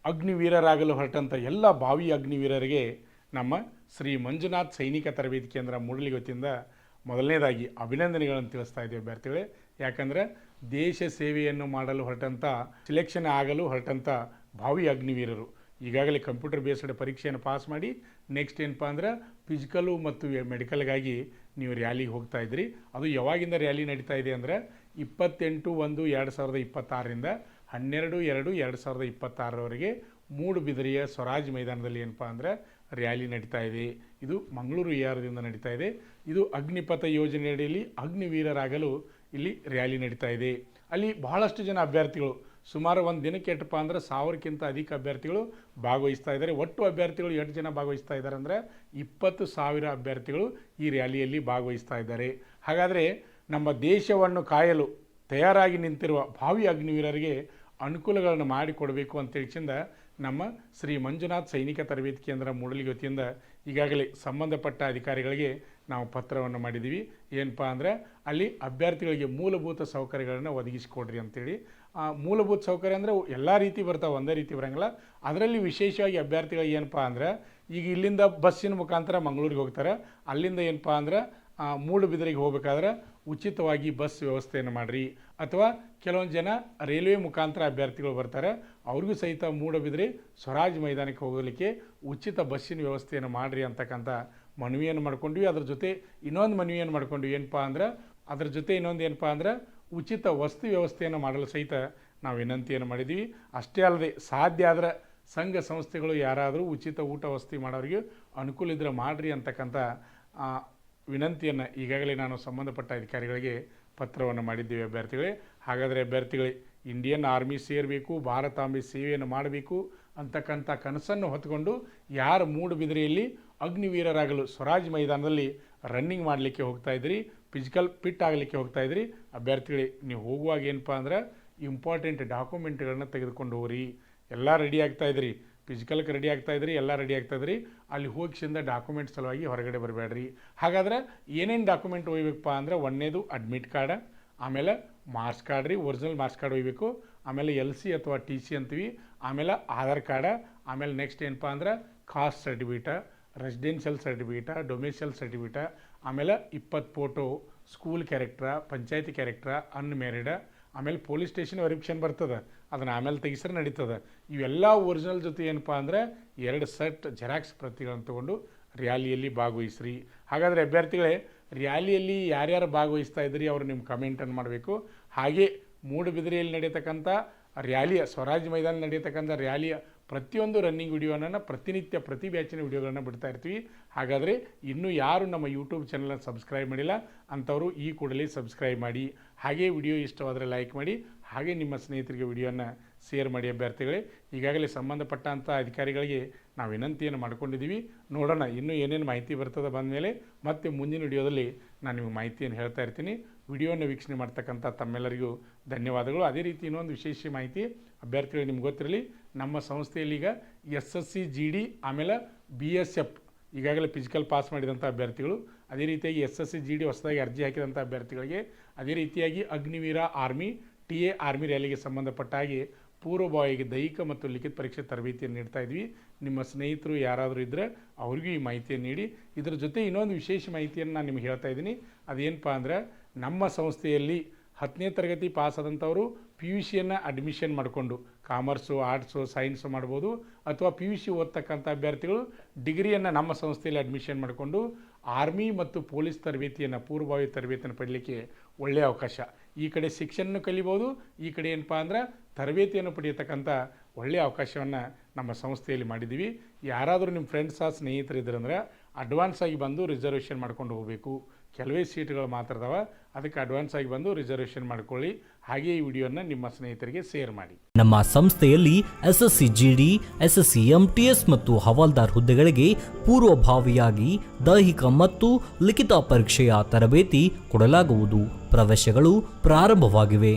ಅಗ್ನಿವೀರರಾಗಲು ಹೊರಟಂಥ ಎಲ್ಲ ಭಾವಿ ಅಗ್ನಿವೀರರಿಗೆ ನಮ್ಮ ಶ್ರೀ ಮಂಜುನಾಥ್ ಸೈನಿಕ ತರಬೇತಿ ಕೇಂದ್ರ ಮೂಡಲಿಗೆ ವತಿಯಿಂದ ಮೊದಲನೇದಾಗಿ ಅಭಿನಂದನೆಗಳನ್ನು ತಿಳಿಸ್ತಾ ಇದ್ದೀವಿ ಅಭ್ಯರ್ಥಿಗಳೇ. ಯಾಕಂದರೆ ದೇಶ ಸೇವೆಯನ್ನು ಮಾಡಲು ಹೊರಟಂಥ ಸಿಲೆಕ್ಷನ್ ಆಗಲು ಹೊರಟಂಥ ಭಾವಿ ಅಗ್ನಿವೀರರು ಈಗಾಗಲೇ ಕಂಪ್ಯೂಟರ್ ಬೇಸ್ಡ್ ಪರೀಕ್ಷೆಯನ್ನು ಪಾಸ್ ಮಾಡಿ ನೆಕ್ಸ್ಟ್ ಏನಪ್ಪ ಅಂದ್ರೆ ಫಿಸಿಕಲು ಮತ್ತು ಮೆಡಿಕಲ್ಗಾಗಿ ನೀವು ರ್ಯಾಲಿಗೆ ಹೋಗ್ತಾ ಇದ್ರಿ. ಅದು ಯಾವಾಗಿಂದ ರ್ಯಾಲಿ ನಡೀತಾ ಇದೆ ಅಂದರೆ 28/1/2026ರಿಂದ 12/2/2026ರವರೆಗೆ ಮೂಡುಬಿದಿರೆಯ ಸ್ವರಾಜ್ ಮೈದಾನದಲ್ಲಿ ಏನಪ್ಪ ಅಂದರೆ ರ್ಯಾಲಿ ನಡೀತಾ ಇದೆ. ಇದು ಮಂಗಳೂರು ERದಿಂದ ನಡೀತಾ ಇದೆ. ಇದು ಅಗ್ನಿಪಥ ಯೋಜನೆಯಡಿಯಲ್ಲಿ ಅಗ್ನಿವೀರರಾಗಲು ಇಲ್ಲಿ ರ್ಯಾಲಿ ನಡೀತಾ ಇದೆ. ಅಲ್ಲಿ ಬಹಳಷ್ಟು ಜನ ಅಭ್ಯರ್ಥಿಗಳು ಸುಮಾರು ಒಂದು ದಿನಕ್ಕೆ ಎಷ್ಟಪ್ಪ ಅಂದರೆ 1000ಕ್ಕಿಂತ ಅಧಿಕ ಅಭ್ಯರ್ಥಿಗಳು ಭಾಗವಹಿಸ್ತಾ ಇದ್ದಾರೆ. ಒಟ್ಟು ಅಭ್ಯರ್ಥಿಗಳು ಎಷ್ಟು ಜನ ಭಾಗವಹಿಸ್ತಾ ಇದ್ದಾರೆ ಅಂದರೆ 20,000 ಅಭ್ಯರ್ಥಿಗಳು ಈ ರ್ಯಾಲಿಯಲ್ಲಿ ಭಾಗವಹಿಸ್ತಾ ಇದ್ದಾರೆ. ಹಾಗಾದರೆ ನಮ್ಮ ದೇಶವನ್ನು ಕಾಯಲು ತಯಾರಾಗಿ ನಿಂತಿರುವ ಭಾವಿ ಅಗ್ನಿವೀರರಿಗೆ ಅನುಕೂಲಗಳನ್ನು ಮಾಡಿಕೊಡಬೇಕು ಅಂತೇಳಿಸಿಂದ ನಮ್ಮ ಶ್ರೀ ಮಂಜುನಾಥ್ ಸೈನಿಕ ತರಬೇತಿ ಕೇಂದ್ರ ಮೂಡಲಿಗೆ ವತಿಯಿಂದ ಈಗಾಗಲೇ ಸಂಬಂಧಪಟ್ಟ ಅಧಿಕಾರಿಗಳಿಗೆ ನಾವು ಪತ್ರವನ್ನು ಮಾಡಿದ್ದೀವಿ. ಏನಪ್ಪ ಅಂದರೆ ಅಲ್ಲಿ ಅಭ್ಯರ್ಥಿಗಳಿಗೆ ಮೂಲಭೂತ ಸೌಕರ್ಯಗಳನ್ನು ಒದಗಿಸಿಕೊಡ್ರಿ ಅಂತೇಳಿ. ಮೂಲಭೂತ ಸೌಕರ್ಯ ಅಂದರೆ ಎಲ್ಲ ರೀತಿ ಬರ್ತಾವೆ, ಒಂದೇ ರೀತಿ ಬರೋಂಗಿಲ್ಲ. ಅದರಲ್ಲಿ ವಿಶೇಷವಾಗಿ ಅಭ್ಯರ್ಥಿಗಳಿಗೆ ಏನಪ್ಪ ಅಂದ್ರೆ ಈಗ ಇಲ್ಲಿಂದ ಬಸ್ಸಿನ ಮುಖಾಂತರ ಮಂಗಳೂರಿಗೆ ಹೋಗ್ತಾರೆ. ಅಲ್ಲಿಂದ ಏನಪ್ಪ ಅಂದ್ರೆ ಮೂಡುಬಿದಿರೆಗೆ ಹೋಗಬೇಕಾದ್ರೆ ಉಚಿತವಾಗಿ ಬಸ್ ವ್ಯವಸ್ಥೆಯನ್ನು ಮಾಡಿರಿ. ಅಥವಾ ಕೆಲವೊಂದು ಜನ ರೈಲ್ವೆ ಮುಖಾಂತರ ಅಭ್ಯರ್ಥಿಗಳು ಬರ್ತಾರೆ, ಅವ್ರಿಗೂ ಸಹಿತ ಮೂಡುಬಿದಿರೆ ಸ್ವರಾಜ್ ಮೈದಾನಕ್ಕೆ ಹೋಗಲಿಕ್ಕೆ ಉಚಿತ ಬಸ್ಸಿನ ವ್ಯವಸ್ಥೆಯನ್ನು ಮಾಡಿರಿ ಅಂತಕ್ಕಂಥ ಮನವಿಯನ್ನು ಮಾಡ್ಕೊಂಡ್ವಿ. ಅದ್ರ ಜೊತೆ ಇನ್ನೊಂದು ಮನವಿಯನ್ನು ಮಾಡ್ಕೊಂಡ್ವಿ. ಏನಪ್ಪ ಅಂದ್ರೆ ಅದ್ರ ಜೊತೆ ಇನ್ನೊಂದು ಏನಪ್ಪ ಅಂದ್ರೆ ಉಚಿತ ವಸತಿ ವ್ಯವಸ್ಥೆಯನ್ನು ಮಾಡಲು ಸಹಿತ ನಾವು ವಿನಂತಿಯನ್ನು ಮಾಡಿದ್ದೀವಿ. ಅಷ್ಟೇ ಅಲ್ಲದೆ ಸಾಧ್ಯ ಆದರೆ ಸಂಘ ಸಂಸ್ಥೆಗಳು ಯಾರಾದರೂ ಉಚಿತ ಊಟ ವಸತಿ ಮಾಡೋರಿಗೆ ಅನುಕೂಲ ಇದ್ದರೆ ಮಾಡಿರಿ ಅಂತಕ್ಕಂಥ ವಿನಂತಿಯನ್ನು ಈಗಾಗಲೇ ನಾನು ಸಂಬಂಧಪಟ್ಟ ಅಧಿಕಾರಿಗಳಿಗೆ ಪತ್ರವನ್ನು ಮಾಡಿದ್ದೀವಿ ಅಭ್ಯರ್ಥಿಗಳೇ. ಹಾಗಾದರೆ ಅಭ್ಯರ್ಥಿಗಳೇ, ಇಂಡಿಯನ್ ಆರ್ಮಿ ಸೇರಬೇಕು, ಭಾರತಾಂಬೆ ಸೇವೆಯನ್ನು ಮಾಡಬೇಕು ಅಂತಕ್ಕಂಥ ಕನಸನ್ನು ಹೊತ್ತುಕೊಂಡು ಯಾರು ಮೂಡುಬಿದಿರೆಯಲ್ಲಿ ಅಗ್ನಿವೀರರಾಗಲು ಸ್ವರಾಜ್ ಮೈದಾನದಲ್ಲಿ ರನ್ನಿಂಗ್ ಮಾಡಲಿಕ್ಕೆ ಹೋಗ್ತಾ ಇದ್ರಿ, ಫಿಸಿಕಲ್ ಫಿಟ್ ಆಗಲಿಕ್ಕೆ ಹೋಗ್ತಾ ಇದ್ರಿ, ಅಭ್ಯರ್ಥಿಗಳೇ ನೀವು ಹೋಗುವಾಗ ಏನಪ್ಪ ಅಂದ್ರೆ ಇಂಪಾರ್ಟೆಂಟ್ ಡಾಕ್ಯುಮೆಂಟ್ಗಳನ್ನ ತೆಗೆದುಕೊಂಡು ಹೋಗ್ರಿ. ಎಲ್ಲ ರೆಡಿ ಆಗ್ತಾ ಇದ್ರಿ, ಫಿಸಿಕಲ್ಗೆ ರೆಡಿ ಆಗ್ತಾಯಿದ್ರಿ, ಎಲ್ಲ ರೆಡಿ ಆಗ್ತಾಯಿದ್ರಿ. ಅಲ್ಲಿ ಹೋಗಿಸಿಂದ ಡಾಕ್ಯುಮೆಂಟ್ ಸಲುವಾಗಿ ಹೊರಗಡೆ ಬರಬೇಡ್ರಿ. ಹಾಗಾದ್ರೆ ಏನೇನು ಡಾಕ್ಯುಮೆಂಟ್ ಒಯ್ಯಬೇಕಪ್ಪ ಅಂದರೆ ಒಂದನೇದು ಅಡ್ಮಿಟ್ ಕಾರ್ಡ, ಆಮೇಲೆ ಮಾರ್ಕ್ಸ್ ಕಾರ್ಡ್ ರೀ, ಒರಿಜಿನಲ್ ಮಾರ್ಕ್ಸ್ ಕಾರ್ಡ್ ಒಯ್ಯಬೇಕು. ಆಮೇಲೆ LC ಅಥವಾ TC ಅಂತೀವಿ. ಆಮೇಲೆ ಆಧಾರ್ ಕಾರ್ಡ. ಆಮೇಲೆ ನೆಕ್ಸ್ಟ್ ಏನಪ್ಪ ಅಂದ್ರೆ cost certificate, residential certificate, ಡೊಮಿಸಿಯಲ್ certificate. ಆಮೇಲೆ 20 ಫೋಟೋ, ಸ್ಕೂಲ್ ಕ್ಯಾರೆಕ್ಟ್ರ, ಪಂಚಾಯತಿ ಕ್ಯಾರೆಕ್ಟ್ರ, ಅನ್ಮ್ಯಾರಿಡ. ಆಮೇಲೆ ಪೊಲೀಸ್ ಸ್ಟೇಷನ್ ವೆರಿಫಿಕೇಷನ್ ಬರ್ತದೆ, ಅದನ್ನು ಆಮೇಲೆ ತೆಗಿಸ್ರೆ ನಡೀತದೆ. ಇವೆಲ್ಲ ಒರಿಜಿನಲ್ ಜೊತೆ ಏನಪ್ಪ ಅಂದರೆ 2 ಸೆಟ್ ಜೆರಾಕ್ಸ್ ಪ್ರತಿಗಳನ್ನು ತೊಗೊಂಡು ರ್ಯಾಲಿಯಲ್ಲಿ ಭಾಗವಹಿಸ್ರಿ. ಹಾಗಾದರೆ ಅಭ್ಯರ್ಥಿಗಳೇ, ರ್ಯಾಲಿಯಲ್ಲಿ ಯಾರ್ಯಾರು ಭಾಗವಹಿಸ್ತಾ ಇದ್ರಿ ಅವರು ನಿಮ್ಮ ಕಮೆಂಟನ್ನು ಮಾಡಬೇಕು. ಹಾಗೆ ಮೂಡುಬಿದಿರೆಯಲ್ಲಿ ನಡೆಯತಕ್ಕಂಥ ರ್ಯಾಲಿಯ ಸ್ವರಾಜ್ ಮೈದಾನ ನಡೆಯತಕ್ಕಂಥ ರ್ಯಾಲಿಯ ಪ್ರತಿಯೊಂದು ರನ್ನಿಂಗ್ ವಿಡಿಯೋನ ಪ್ರತಿನಿತ್ಯ ಪ್ರತಿ ಬ್ಯಾಚಿನ ವಿಡಿಯೋಗಳನ್ನು ಬಿಡ್ತಾ ಇರ್ತೀವಿ. ಹಾಗಾದರೆ ಇನ್ನೂ ಯಾರು ನಮ್ಮ ಯೂಟ್ಯೂಬ್ ಚಾನಲನ್ನು ಸಬ್ಸ್ಕ್ರೈಬ್ ಮಾಡಿಲ್ಲ ಅಂಥವರು ಈ ಕೂಡಲೇ ಸಬ್ಸ್ಕ್ರೈಬ್ ಮಾಡಿ. ಹಾಗೆ ವಿಡಿಯೋ ಇಷ್ಟವಾದರೆ ಲೈಕ್ ಮಾಡಿ, ಹಾಗೆ ನಿಮ್ಮ ಸ್ನೇಹಿತರಿಗೆ ವಿಡಿಯೋನ ಶೇರ್ ಮಾಡಿ. ಅಭ್ಯರ್ಥಿಗಳೇ, ಈಗಾಗಲೇ ಸಂಬಂಧಪಟ್ಟಂಥ ಅಧಿಕಾರಿಗಳಿಗೆ ನಾವು ವಿನಂತಿಯನ್ನು ಮಾಡ್ಕೊಂಡಿದ್ದೀವಿ. ನೋಡೋಣ ಇನ್ನೂ ಏನೇನು ಮಾಹಿತಿ ಬರ್ತದೆ ಬಂದಮೇಲೆ ಮತ್ತೆ ಮುಂದಿನ ವಿಡಿಯೋದಲ್ಲಿ ನಾನು ನಿಮಗೆ ಮಾಹಿತಿಯನ್ನು ಹೇಳ್ತಾ ಇರ್ತೀನಿ. ವಿಡಿಯೋನ ವೀಕ್ಷಣೆ ಮಾಡ್ತಕ್ಕಂಥ ತಮ್ಮೆಲ್ಲರಿಗೂ ಧನ್ಯವಾದಗಳು. ಅದೇ ರೀತಿ ಇನ್ನೊಂದು ವಿಶೇಷ ಮಾಹಿತಿ ಅಭ್ಯರ್ಥಿಗಳು ನಿಮ್ಗೆ ಗೊತ್ತಿರಲಿ, ನಮ್ಮ ಸಂಸ್ಥೆಯಲ್ಲಿ ಈಗ SSC GD ಆಮೇಲೆ BSF ಈಗಾಗಲೇ ಫಿಸಿಕಲ್ ಪಾಸ್ ಮಾಡಿದಂಥ ಅಭ್ಯರ್ಥಿಗಳು, ಅದೇ ರೀತಿಯಾಗಿ SSC GD ಹೊಸದಾಗಿ ಅರ್ಜಿ ಹಾಕಿದಂಥ ಅಭ್ಯರ್ಥಿಗಳಿಗೆ, ಅದೇ ರೀತಿಯಾಗಿ ಅಗ್ನಿವೀರ ಆರ್ಮಿ TA ಆರ್ಮಿ ರ್ಯಾಲಿಗೆ ಸಂಬಂಧಪಟ್ಟ ಹಾಗೆ ಪೂರ್ವಭಾವಿಗೆ ದೈಹಿಕ ಮತ್ತು ಲಿಖಿತ ಪರೀಕ್ಷೆ ತರಬೇತಿಯನ್ನು ನೀಡ್ತಾ ಇದ್ವಿ. ನಿಮ್ಮ ಸ್ನೇಹಿತರು ಯಾರಾದರೂ ಇದ್ದರೆ ಅವ್ರಿಗೂ ಈ ಮಾಹಿತಿಯನ್ನು ನೀಡಿ. ಇದರ ಜೊತೆ ಇನ್ನೊಂದು ವಿಶೇಷ ಮಾಹಿತಿಯನ್ನು ನಾನು ನಿಮ್ಗೆ ಹೇಳ್ತಾ ಇದ್ದೀನಿ. ಅದೇನಪ್ಪ ಅಂದರೆ ನಮ್ಮ ಸಂಸ್ಥೆಯಲ್ಲಿ 10ನೇ ತರಗತಿ ಪಾಸ್ ಆದಂಥವರು PUCಯನ್ನು ಅಡ್ಮಿಷನ್ ಮಾಡಿಕೊಂಡು ಕಾಮರ್ಸು, ಆರ್ಟ್ಸು, ಸೈನ್ಸು ಮಾಡ್ಬೋದು. ಅಥವಾ PUC ಓದ್ತಕ್ಕಂಥ ಅಭ್ಯರ್ಥಿಗಳು ಡಿಗ್ರಿಯನ್ನು ನಮ್ಮ ಸಂಸ್ಥೆಯಲ್ಲಿ ಅಡ್ಮಿಷನ್ ಮಾಡಿಕೊಂಡು ಆರ್ಮಿ ಮತ್ತು ಪೊಲೀಸ್ ತರಬೇತಿಯನ್ನು, ಪೂರ್ವಭಾವಿ ತರಬೇತಿಯನ್ನು ಪಡೀಲಿಕ್ಕೆ ಒಳ್ಳೆಯ ಅವಕಾಶ. ಈ ಕಡೆ ಶಿಕ್ಷಣ ಕಲಿಬೋದು, ಈ ಕಡೆ ಏನಪ್ಪ ಅಂದ್ರೆ ತರಬೇತಿಯನ್ನು ಪಡೆಯತಕ್ಕಂಥ ಒಳ್ಳೆಯ ಅವಕಾಶವನ್ನು ನಮ್ಮ ಸಂಸ್ಥೆಯಲ್ಲಿ ಮಾಡಿದ್ದೀವಿ. ಯಾರಾದರೂ ನಿಮ್ಮ ಫ್ರೆಂಡ್ಸ್ ಸ್ನೇಹಿತರಿದ್ರಂದ್ರೆ ಅಡ್ವಾನ್ಸ್ ಆಗಿ ಬಂದು ರಿಸರ್ವೇಷನ್ ಮಾಡ್ಕೊಂಡು ಹೋಗಬೇಕು. ಕೆಲವೇ ಸೀಟ್ಗಳು ಮಾತ್ರ ಇದಾವೆ, ಅದಕ್ಕೆ ಅಡ್ವಾನ್ಸ್ ಆಗಿ ಬಂದು ರಿಸರ್ವೇಷನ್ ಮಾಡ್ಕೊಳ್ಳಿ. ಹಾಗೆ ಈ ವಿಡಿಯೋನ ನಿಮ್ಮ ಸ್ನೇಹಿತರಿಗೆ ಶೇರ್ ಮಾಡಿ. ನಮ್ಮ ಸಂಸ್ಥೆಯಲ್ಲಿ SSC GD, SSC MTS ಮತ್ತು ಹವಾಲ್ದಾರ್ ಹುದ್ದೆಗಳಿಗೆ ಪೂರ್ವಭಾವಿಯಾಗಿ ದೈಹಿಕ ಮತ್ತು ಲಿಖಿತ ಪರೀಕ್ಷೆಯ ತರಬೇತಿ ಕೊಡಲಾಗುವುದು. ಪ್ರವೇಶಗಳು ಪ್ರಾರಂಭವಾಗಿವೆ.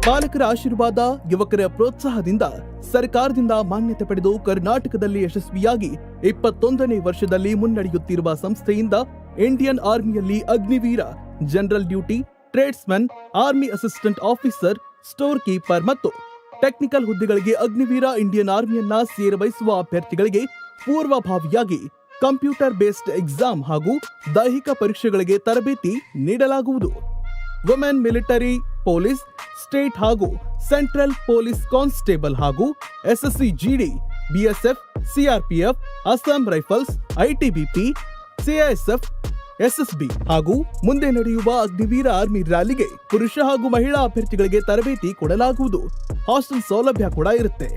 ಪಾಲಕರ ಆಶೀರ್ವಾದ, ಯುವಕರ ಪ್ರೋತ್ಸಾಹದಿಂದ ಸರ್ಕಾರದಿಂದ ಮಾನ್ಯತೆ ಪಡೆದು ಕರ್ನಾಟಕದಲ್ಲಿ ಯಶಸ್ವಿಯಾಗಿ 21ನೇ ವರ್ಷದಲ್ಲಿ ಮುನ್ನಡೆಯುತ್ತಿರುವ ಸಂಸ್ಥೆಯಿಂದ ಇಂಡಿಯನ್ ಆರ್ಮಿಯಲ್ಲಿ Agniveer general duty, tradesman, army assistant officer, store keeper ಮತ್ತು ಟೆಕ್ನಿಕಲ್ ಹುದ್ದೆಗಳಿಗೆ ಅಗ್ನಿವೀರ ಇಂಡಿಯನ್ ಆರ್ಮಿಯನ್ನ ಸೇರಬಯಸುವ ಅಭ್ಯರ್ಥಿಗಳಿಗೆ ಪೂರ್ವಭಾವಿಯಾಗಿ ಕಂಪ್ಯೂಟರ್ ಬೇಸ್ಡ್ ಎಕ್ಸಾಮ್ ಹಾಗೂ ದೈಹಿಕ ಪರೀಕ್ಷೆಗಳಿಗೆ ತರಬೇತಿ ನೀಡಲಾಗುವುದು. ವುಮೆನ್ ಮಿಲಿಟರಿ, ಪೊಲೀಸ್, ಸ್ಟೇಟ್ ಹಾಗೂ ಸೆಂಟ್ರಲ್ ಪೊಲೀಸ್ ಕಾನ್ಸ್ಟೇಬಲ್ ಹಾಗೂ SSC GD, BSF, CRPF, Assam Rifles, ITBP, CISF, SSB ಹಾಗೂ ಮುಂದೆ ನಡೆಯುವ ಅಗ್ನಿವೀರ ಆರ್ಮಿ ರ್ಯಾಲಿಗೆ ಪುರುಷ ಹಾಗೂ ಮಹಿಳಾ ಅಭ್ಯರ್ಥಿಗಳಿಗೆ ತರಬೇತಿ ಕೊಡಲಾಗುವುದು. ಹಾಸ್ಟೆಲ್ ಸೌಲಭ್ಯ ಕೂಡ ಇರುತ್ತೆ.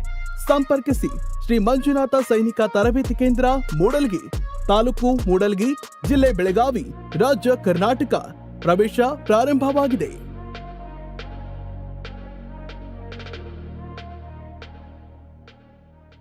ಸಂಪರ್ಕಿಸಿ ಶ್ರೀ ಮಂಜುನಾಥ ಸೈನಿಕ ತರಬೇತಿ ಕೇಂದ್ರ, ಮೂಡಲ್ಗಿ, ತಾಲೂಕು ಮೂಡಲ್ಗಿ, ಜಿಲ್ಲೆ ಬೆಳಗಾವಿ, ರಾಜ್ಯ ಕರ್ನಾಟಕ. ಪ್ರವೇಶ ಪ್ರಾರಂಭವಾಗಿದೆ.